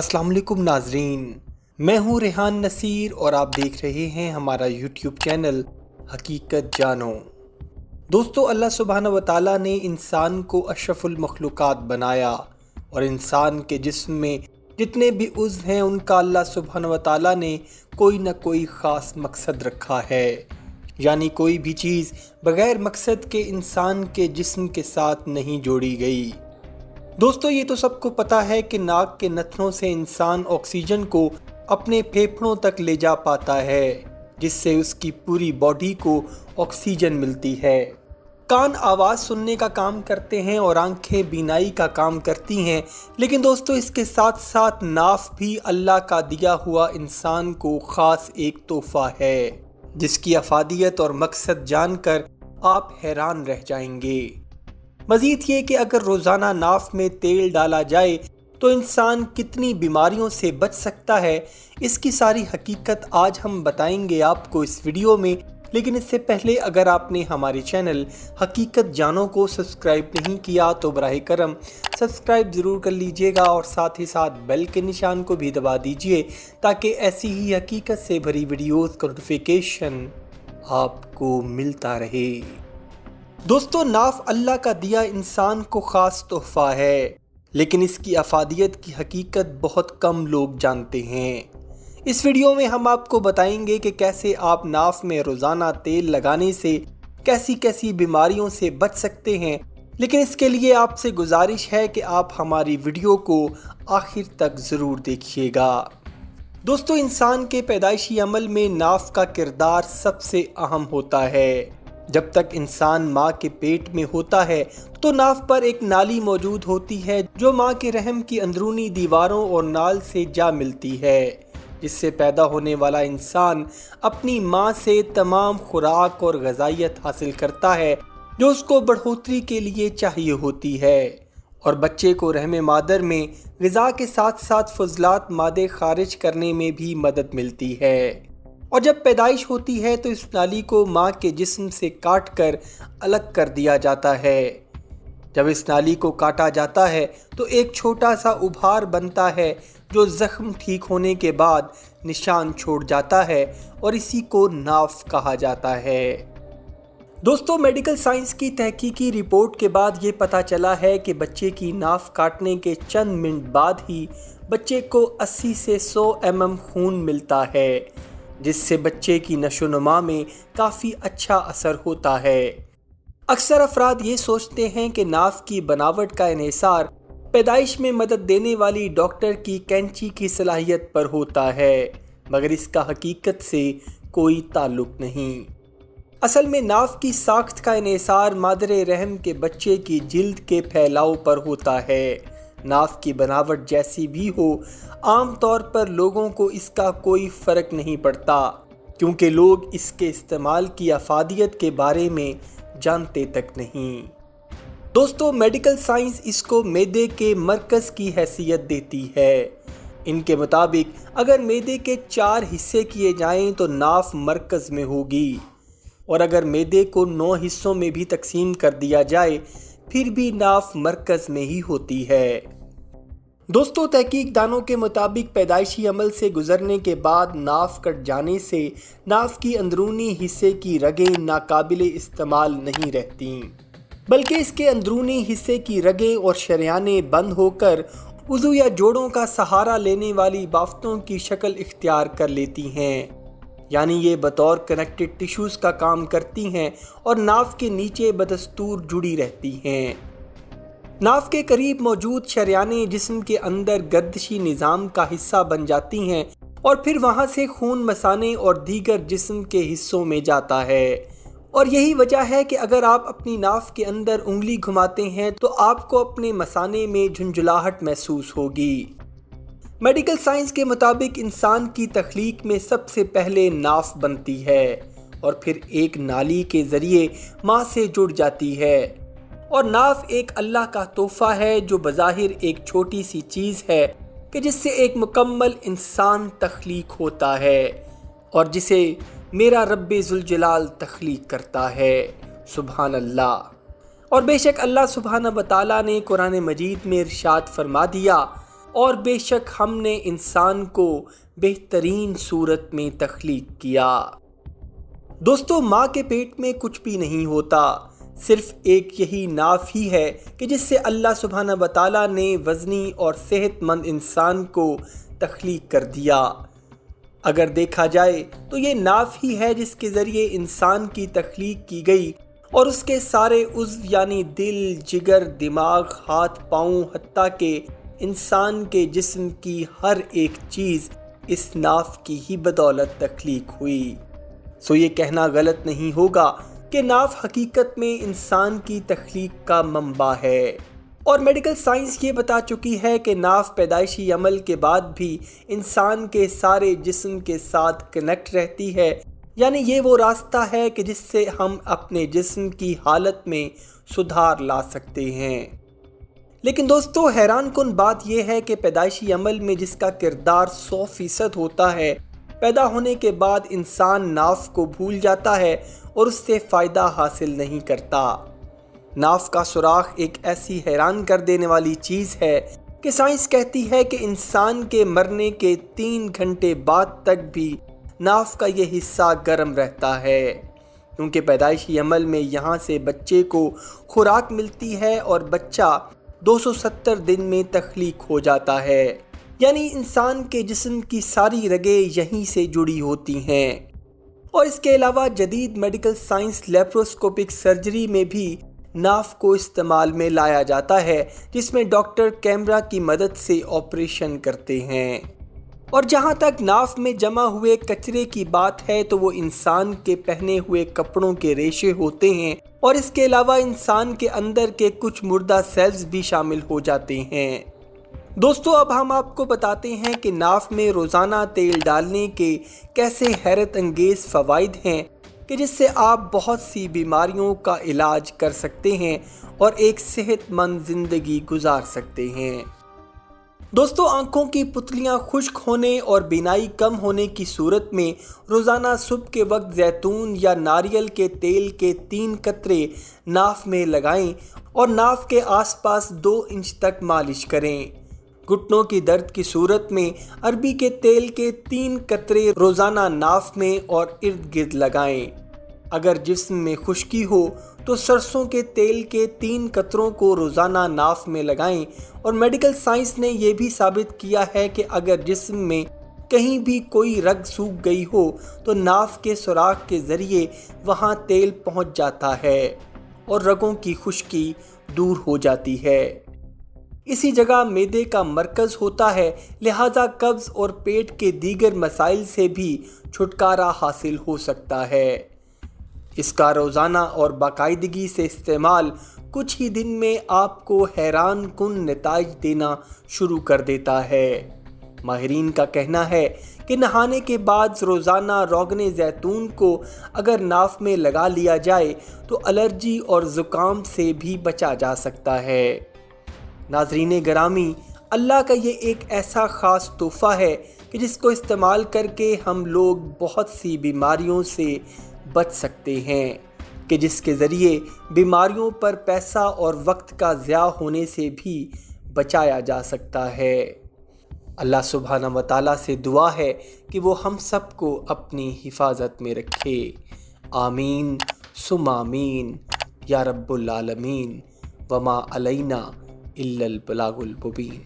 السلام علیکم ناظرین، میں ہوں ریحان نصیر اور آپ دیکھ رہے ہیں ہمارا یوٹیوب چینل حقیقت جانو۔ دوستو، اللہ سبحانہ و تعالیٰ نے انسان کو اشرف المخلوقات بنایا اور انسان کے جسم میں جتنے بھی عضو ہیں ان کا اللہ سبحانہ و تعالیٰ نے کوئی نہ کوئی خاص مقصد رکھا ہے، یعنی کوئی بھی چیز بغیر مقصد کے انسان کے جسم کے ساتھ نہیں جوڑی گئی۔ دوستو، یہ تو سب کو پتہ ہے کہ ناک کے نتھنوں سے انسان آکسیجن کو اپنے پھیپھڑوں تک لے جا پاتا ہے، جس سے اس کی پوری باڈی کو آکسیجن ملتی ہے۔ کان آواز سننے کا کام کرتے ہیں اور آنکھیں بینائی کا کام کرتی ہیں، لیکن دوستو اس کے ساتھ ساتھ ناف بھی اللہ کا دیا ہوا انسان کو خاص ایک تحفہ ہے، جس کی افادیت اور مقصد جان کر آپ حیران رہ جائیں گے۔ مزید یہ کہ اگر روزانہ ناف میں تیل ڈالا جائے تو انسان کتنی بیماریوں سے بچ سکتا ہے، اس کی ساری حقیقت آج ہم بتائیں گے آپ کو اس ویڈیو میں۔ لیکن اس سے پہلے اگر آپ نے ہمارے چینل حقیقت جانو کو سبسکرائب نہیں کیا تو براہ کرم سبسکرائب ضرور کر لیجئے گا اور ساتھ ہی ساتھ بیل کے نشان کو بھی دبا دیجئے تاکہ ایسی ہی حقیقت سے بھری ویڈیوز کا نوٹیفیکیشن آپ کو ملتا رہے۔ دوستو، ناف اللہ کا دیا انسان کو خاص تحفہ ہے، لیکن اس کی افادیت کی حقیقت بہت کم لوگ جانتے ہیں۔ اس ویڈیو میں ہم آپ کو بتائیں گے کہ کیسے آپ ناف میں روزانہ تیل لگانے سے کیسی کیسی بیماریوں سے بچ سکتے ہیں، لیکن اس کے لیے آپ سے گزارش ہے کہ آپ ہماری ویڈیو کو آخر تک ضرور دیکھیے گا۔ دوستو، انسان کے پیدائشی عمل میں ناف کا کردار سب سے اہم ہوتا ہے۔ جب تک انسان ماں کے پیٹ میں ہوتا ہے تو ناف پر ایک نالی موجود ہوتی ہے جو ماں کے رحم کی اندرونی دیواروں اور نال سے جا ملتی ہے، جس سے پیدا ہونے والا انسان اپنی ماں سے تمام خوراک اور غذائیت حاصل کرتا ہے جو اس کو بڑھوتری کے لیے چاہیے ہوتی ہے، اور بچے کو رحم مادر میں غذا کے ساتھ ساتھ فضلات مادے خارج کرنے میں بھی مدد ملتی ہے۔ اور جب پیدائش ہوتی ہے تو اس نالی کو ماں کے جسم سے کاٹ کر الگ کر دیا جاتا ہے۔ جب اس نالی کو کاٹا جاتا ہے تو ایک چھوٹا سا ابھار بنتا ہے جو زخم ٹھیک ہونے کے بعد نشان چھوڑ جاتا ہے، اور اسی کو ناف کہا جاتا ہے۔ دوستو، میڈیکل سائنس کی تحقیقی رپورٹ کے بعد یہ پتہ چلا ہے کہ بچے کی ناف کاٹنے کے چند منٹ بعد ہی بچے کو 80 سے 100 mm خون ملتا ہے، جس سے بچے کی نشو و نما میں کافی اچھا اثر ہوتا ہے۔ اکثر افراد یہ سوچتے ہیں کہ ناف کی بناوٹ کا انحصار پیدائش میں مدد دینے والی ڈاکٹر کی کینچی کی صلاحیت پر ہوتا ہے، مگر اس کا حقیقت سے کوئی تعلق نہیں۔ اصل میں ناف کی ساخت کا انحصار مادر رحم کے بچے کی جلد کے پھیلاؤ پر ہوتا ہے۔ ناف کی بناوٹ جیسی بھی ہو، عام طور پر لوگوں کو اس کا کوئی فرق نہیں پڑتا، کیونکہ لوگ اس کے استعمال کی افادیت کے بارے میں جانتے تک نہیں۔ دوستو، میڈیکل سائنس اس کو معدے کے مرکز کی حیثیت دیتی ہے۔ ان کے مطابق اگر معدے کے 4 حصے کیے جائیں تو ناف مرکز میں ہوگی، اور اگر معدے کو 9 حصوں میں بھی تقسیم کر دیا جائے پھر بھی ناف مرکز میں ہی ہوتی ہے۔ دوستو، تحقیق دانوں کے مطابق پیدائشی عمل سے گزرنے کے بعد ناف کٹ جانے سے ناف کی اندرونی حصے کی رگیں ناقابل استعمال نہیں رہتیں، بلکہ اس کے اندرونی حصے کی رگیں اور شریانیں بند ہو کر عضو یا جوڑوں کا سہارا لینے والی بافتوں کی شکل اختیار کر لیتی ہیں، یعنی یہ بطور کنیکٹڈ ٹیشوز کا کام کرتی ہیں اور ناف کے نیچے بدستور جڑی رہتی ہیں۔ ناف کے قریب موجود شریانیں جسم کے اندر گردشی نظام کا حصہ بن جاتی ہیں اور پھر وہاں سے خون مثانے اور دیگر جسم کے حصوں میں جاتا ہے، اور یہی وجہ ہے کہ اگر آپ اپنی ناف کے اندر انگلی گھماتے ہیں تو آپ کو اپنے مثانے میں جھنجھلاہٹ محسوس ہوگی۔ میڈیکل سائنس کے مطابق انسان کی تخلیق میں سب سے پہلے ناف بنتی ہے اور پھر ایک نالی کے ذریعے ماں سے جڑ جاتی ہے، اور ناف ایک اللہ کا تحفہ ہے جو بظاہر ایک چھوٹی سی چیز ہے کہ جس سے ایک مکمل انسان تخلیق ہوتا ہے، اور جسے میرا رب ذوالجلال تخلیق کرتا ہے۔ سبحان اللہ۔ اور بے شک اللہ سبحانہ و تعالیٰ نے قرآن مجید میں ارشاد فرما دیا، اور بے شک ہم نے انسان کو بہترین صورت میں تخلیق کیا۔ دوستو، ماں کے پیٹ میں کچھ بھی نہیں ہوتا، صرف ایک یہی ناف ہی ہے کہ جس سے اللہ سبحانہ و تعالیٰ نے وزنی اور صحت مند انسان کو تخلیق کر دیا۔ اگر دیکھا جائے تو یہ ناف ہی ہے جس کے ذریعے انسان کی تخلیق کی گئی اور اس کے سارے عضو یعنی دل، جگر، دماغ، ہاتھ، پاؤں، حتیٰ کہ انسان کے جسم کی ہر ایک چیز اس ناف کی ہی بدولت تخلیق ہوئی۔ سو یہ کہنا غلط نہیں ہوگا کہ ناف حقیقت میں انسان کی تخلیق کا منبع ہے، اور میڈیکل سائنس یہ بتا چکی ہے کہ ناف پیدائشی عمل کے بعد بھی انسان کے سارے جسم کے ساتھ کنیکٹ رہتی ہے، یعنی یہ وہ راستہ ہے کہ جس سے ہم اپنے جسم کی حالت میں سدھار لا سکتے ہیں۔ لیکن دوستو، حیران کن بات یہ ہے کہ پیدائشی عمل میں جس کا کردار 100% ہوتا ہے، پیدا ہونے کے بعد انسان ناف کو بھول جاتا ہے اور اس سے فائدہ حاصل نہیں کرتا۔ ناف کا سوراخ ایک ایسی حیران کر دینے والی چیز ہے کہ سائنس کہتی ہے کہ انسان کے مرنے کے 3 گھنٹے بعد تک بھی ناف کا یہ حصہ گرم رہتا ہے، کیونکہ پیدائشی عمل میں یہاں سے بچے کو خوراک ملتی ہے اور بچہ 270 دن میں تخلیق ہو جاتا ہے، یعنی انسان کے جسم کی ساری رگیں یہیں سے جڑی ہوتی ہیں۔ اور اس کے علاوہ جدید میڈیکل سائنس لیپروسکوپک سرجری میں بھی ناف کو استعمال میں لایا جاتا ہے، جس میں ڈاکٹر کیمرہ کی مدد سے آپریشن کرتے ہیں۔ اور جہاں تک ناف میں جمع ہوئے کچرے کی بات ہے تو وہ انسان کے پہنے ہوئے کپڑوں کے ریشے ہوتے ہیں، اور اس کے علاوہ انسان کے اندر کے کچھ مردہ سیلز بھی شامل ہو جاتے ہیں۔ دوستو، اب ہم آپ کو بتاتے ہیں کہ ناف میں روزانہ تیل ڈالنے کے کیسے حیرت انگیز فوائد ہیں کہ جس سے آپ بہت سی بیماریوں کا علاج کر سکتے ہیں اور ایک صحت مند زندگی گزار سکتے ہیں۔ دوستو، آنکھوں کی پتلیاں خشک ہونے اور بینائی کم ہونے کی صورت میں روزانہ صبح کے وقت زیتون یا ناریل کے تیل کے 3 قطرے ناف میں لگائیں اور ناف کے آس پاس 2 انچ تک مالش کریں۔ گھٹنوں کی درد کی صورت میں عربی کے تیل کے 3 قطرے روزانہ ناف میں اور ارد گرد لگائیں۔ اگر جسم میں خشکی ہو تو سرسوں کے تیل کے 3 قطروں کو روزانہ ناف میں لگائیں، اور میڈیکل سائنس نے یہ بھی ثابت کیا ہے کہ اگر جسم میں کہیں بھی کوئی رگ سوکھ گئی ہو تو ناف کے سوراخ کے ذریعے وہاں تیل پہنچ جاتا ہے اور رگوں کی خشکی دور ہو جاتی ہے۔ اسی جگہ معدے کا مرکز ہوتا ہے، لہذا قبض اور پیٹ کے دیگر مسائل سے بھی چھٹکارا حاصل ہو سکتا ہے۔ اس کا روزانہ اور باقاعدگی سے استعمال کچھ ہی دن میں آپ کو حیران کن نتائج دینا شروع کر دیتا ہے۔ ماہرین کا کہنا ہے کہ نہانے کے بعد روزانہ روغن زیتون کو اگر ناف میں لگا لیا جائے تو الرجی اور زکام سے بھی بچا جا سکتا ہے۔ ناظرین گرامی، اللہ کا یہ ایک ایسا خاص تحفہ ہے کہ جس کو استعمال کر کے ہم لوگ بہت سی بیماریوں سے بچ سکتے ہیں، کہ جس کے ذریعے بیماریوں پر پیسہ اور وقت کا ضیاع ہونے سے بھی بچایا جا سکتا ہے۔ اللہ سبحانہ و تعالیٰ سے دعا ہے کہ وہ ہم سب کو اپنی حفاظت میں رکھے۔ آمین ثم آمین یا رب العالمین، وما علینا الا البلاغ المبین۔